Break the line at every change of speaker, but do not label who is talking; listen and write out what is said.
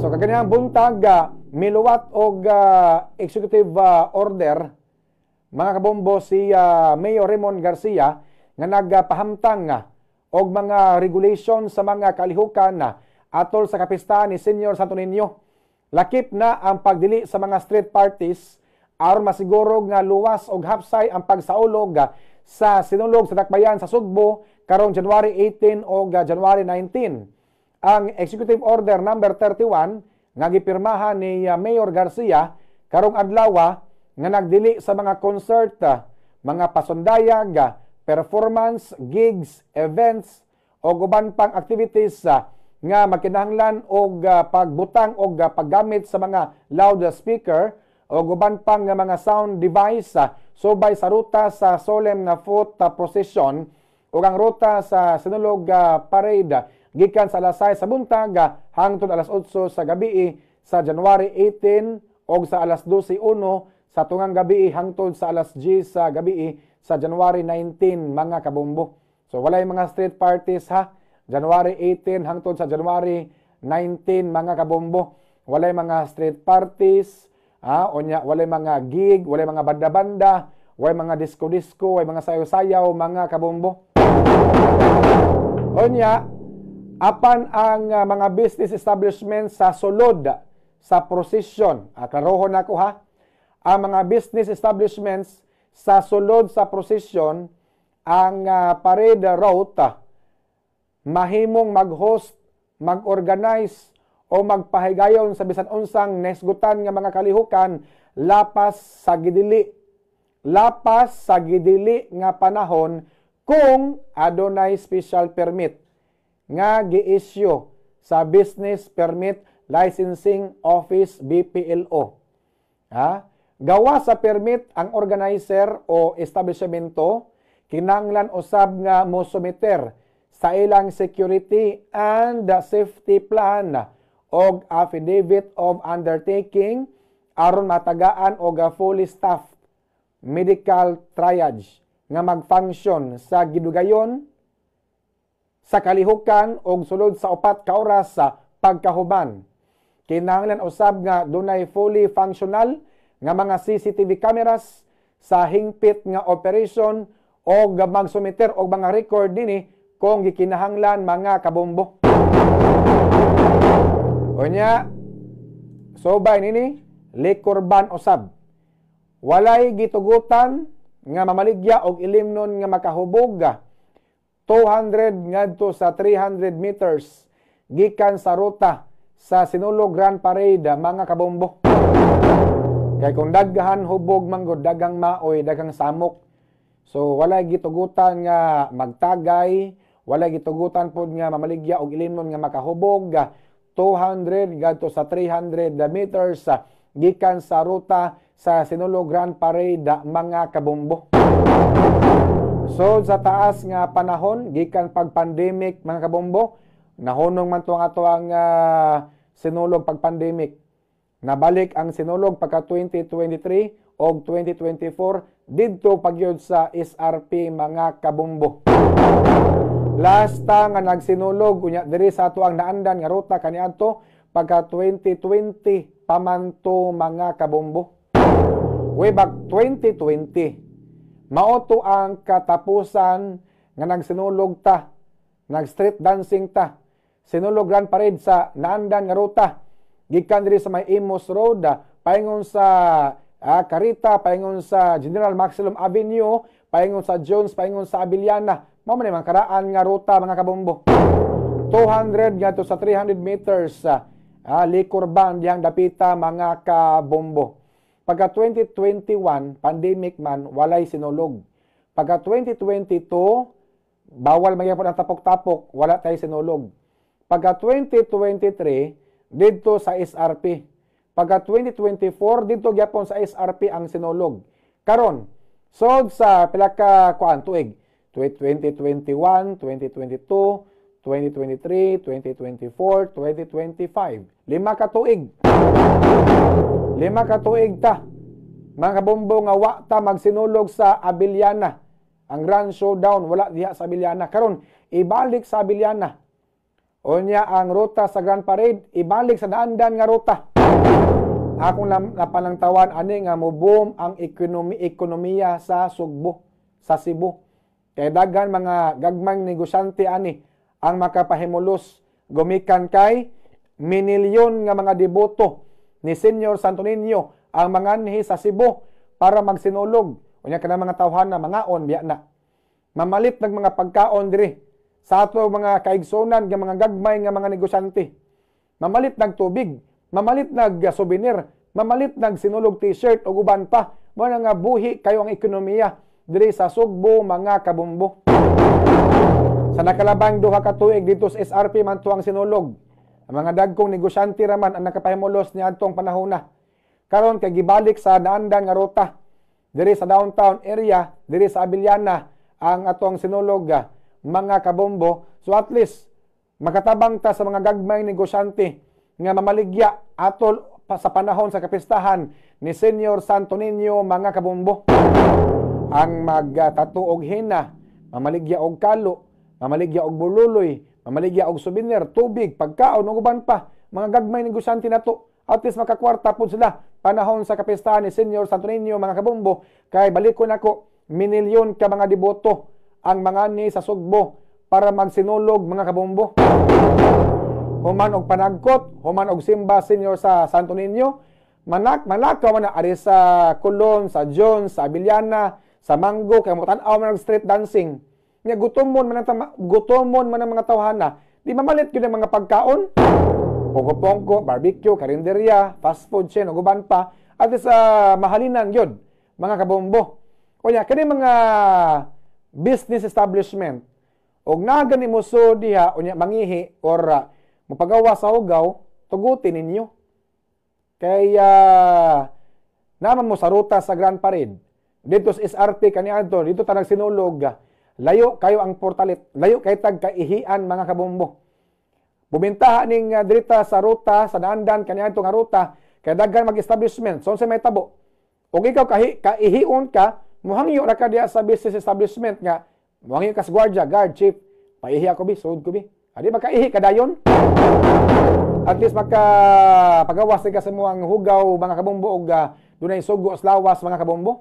So kaganihang buntag miluwat og executive order mga kabombo si Mayor Raymond Garcia nga nagpahamtang og mga regulation sa mga kalihukan atol sa kapistahan ni Senior Santo Niño. Lakip na ang pagdili sa mga street parties aron masiguro nga luwas og hapsay ang pagsaulog sa sinulog sa dakbayan sa Sugbo karong January 18 o January 19. Ang Executive Order number 31 nga gipirmahan ni Mayor Garcia karong adlaw nga nagdili sa mga concert, mga pasundayag, performance, gigs, events o uban pang activities nga makinahanglan og pagbutang og paggamit sa mga loudspeaker o uban pang mga sound device subay sa ruta sa solemn na foot procession ug ang ruta sa sinulog parade gikan sa alas 6 sa buntag hangtod alas 8 sa gabi sa January 18 o sa alas 12:01 sa tungang gabi hangtod sa alas 10 sa gabi sa January 19 mga kabombo. So walay mga street parties January 18 hangtod sa January 19 mga kabombo. Walay mga street parties, walay mga gig, walay mga banda-banda, walay mga disco-disco, walay mga sayaw-sayaw mga kabombo. Onya, apan ang mga business establishment sa sulod sa prosesyon. Klarohon ako ang mga business establishments sa sulod sa prosesyon, ang parade route, mahimong mag-host, mag-organize, o magpahigayon sa bisan unsang nesgutan nga mga kalihukan lapas sa gidili. Lapas sa gidili nga panahon kung adunay special permit nga gi-issue sa Business Permit Licensing Office BPLO. Gawa sa permit ang organizer o establishmento kinahanglan usab nga mosumiter sa ilang security and safety plan og affidavit of undertaking aron matagaan og fully staffed medical triage nga mag-function sa gidugayon sa kalihukan og sulod sa 4 ka oras sa pagkahuban. Kinahanglan usab nga dunay fully functional nga mga CCTV cameras sa hingpit nga operation o magsumiter og mga record dinhi kung gikinahanglan mga kabombo. Unya, sobay nini, liquor ban usab. Walay gitugutan nga mamaligya og ilimnon nga makahubog 200 ngadto sa 300 meters gikan sa ruta sa Sinulog Grand Parade mga kabombo. Kay kung daghan hubog manggod, dagang maoy, dagang samok. So walay gitugutan nga magtagay, walay gitugutan pod nga mamaligya og ilimnon nga makahubog 200 ngadto sa 300 meters gikan sa ruta sa Sinulog Grand Parade mga kabombo. So sa taas nga panahon gikan pag-pandemic mga kabombo, nahunong man to ang ato ang sinulog pag-pandemic. Nabalik ang sinulog pagka 2023 o 2024 didto pagyud sa SRP mga kabombo. Last nga nagsinulog unya diri sa ato ang naandan nga ruta kaniadto pagka 2020 pamanto mga kabombo. Way back 2020 mao to ang katapusan nga nagsinulog ta, nag-street dancing ta. Sinulog Grand Parade sa naandan nga ruta. Gikan diri sa may Imus Road, paingon sa Carita, paingon sa General Maximum Avenue, paingon sa Jones, paingon sa Abiliana. Mao man man karaan nga ruta mga kabombo. 200 ngadto sa 300 meters liquor ban diyang dapita mga kabombo. Pagka 2021, pandemic man, walay sinulog. Pagka 2022, bawal magyapon ang tapok-tapok, wala tayo sinulog. Pagka 2023, dito sa SRP. Pagka 2024, dito gyapon sa SRP ang sinulog. Karon, so sa pila ka tuig, 2021, 2022, 2023, 2024, 2025. 5 ka tuig. 5 ka tuig ta. Mga kabombo nga wa ta magsinulog sa Abiliana. Ang Grand Showdown wala diha sa Abiliana. Karon ibalik sa Abiliana. Unya ang ruta sa Grand Parade ibalik sa daandan nga ruta. Akong napanangtawan ani nga mo-boom ang ekonomiya sa Sugbo, sa Cebu. Kay daghan mga gagmang negosyante ani ang makapahimulos gumikan kay minilyon nga mga deboto ni Senyor Santo Niño ang manganhi sa Cebu para magsinulog. Unya kana mga tawhana mangaon biya na. Mamalit ng mga pagkaon diri sa ato mga kaigsunan nga mga gagmay nga mga negosyante. Mamalit ng tubig, mamalit ng souvenir, mamalit ng sinulog t-shirt o uban pa. Mo nga buhi kayo ang ekonomiya diri sa Sugbo mga kabumbo. Sa nakalabang duha ka tuig dito sa SRP man to ang sinulog. Ang mga dagkong negosyante raman ang nakapahimulos ni adtong panahona. Karon kay gibalik sa daandan nga ruta diri sa downtown area, diri sa Abiliana ang atong sinulog mga kabombo. So at least makatabang ta sa mga gagmay negosyante nga mamaligya atol sa panahon sa kapistahan ni Senyor Santo Niño mga kabombo. Ang magtatu og hina, mamaligya og kalo, mamaligya og bululoy, mamaligya og souvenir, tubig, pagkaon ug uban pa mga gagmay negosyante nato. At least makakwarta po sila panahon sa kapistahan ni Senyor Santo Niño mga kabombo. Kay balikon ako, minilyon ka mga deboto ang mga ni sa Sugbo para magsinulog mga kabombo. Human og panagkot, human og simba Senyor sa Santo Niño, malakaw man na ari sa Colon, sa Jones, sa Abiliana, sa Mango, kay mo tan-aw man street dancing. Nya gutomon man ang mga tawhana, di mamalit gyud ang mga pagkaon. Pongko-pongko, barbecue, karinderya, fast food chain, ug uban pa at sa mahalinan gyud mga kabombo. Kunya kani mga business establishment og nagani mo so diha unya mangihi or mapagawa sa hugaw, tugutin ninyo. Kaya naman mo sa ruta sa Grand Parade. Dito sa SRP kaniadto, dito ta nagsinulog. Layo kayo ang portalit, layo kay tag kaihian mga kabombo. Bumintaha ning dirita sa ruta sa daandan kaniadto nga ruta kay daghan mag-establishment. So sa may tabo. Og ikaw kaihion ka, muhangyo ra ka diha sa business establishment nga muhangyo ka sa guardia, guard chief. Paihi ako bi, sud ko bi. Adi makaihi kadayon. At least makapagawas ka sa muang hugaw mga kabombo og dunay sugo lawas mga kabombo.